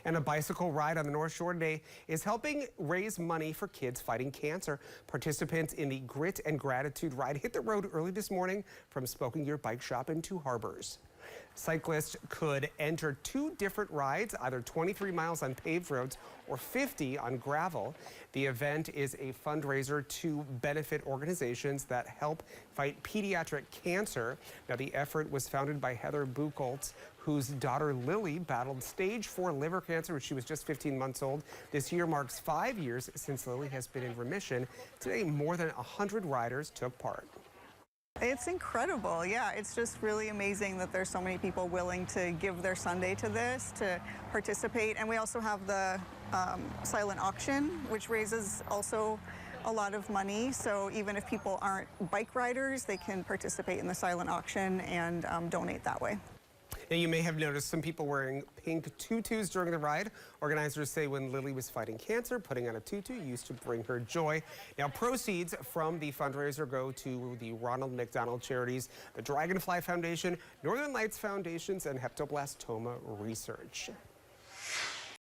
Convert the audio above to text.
And a bicycle ride on the North Shore today is helping raise money for kids fighting cancer. Participants in the Grit and Gratitude ride hit the road early this morning from SpokeNGear Bike Shop in Two Harbors. Cyclists could enter two different rides, either 23 miles on paved roads or 50 on gravel. The event is a fundraiser to benefit organizations that help fight pediatric cancer. Now, the effort was founded by Heather Buchholz, whose daughter Lily battled stage 4 liver cancer when she was just 15 months old. This year marks 5 years since Lily has been in remission. Today, more than 100 riders took part. It's incredible. Yeah, it's just really amazing that there's so many people willing to give their Sunday to this, to participate. And we also have the silent auction, which raises also a lot of money. So even if people aren't bike riders, they can participate in the silent auction and donate that way. Now, you may have noticed some people wearing pink tutus during the ride. Organizers say when Lily was fighting cancer, putting on a tutu used to bring her joy. Now, proceeds from the fundraiser go to the Ronald McDonald Charities, the Dragonfly Foundation, Northern Lights Foundations, and Hepatoblastoma Research.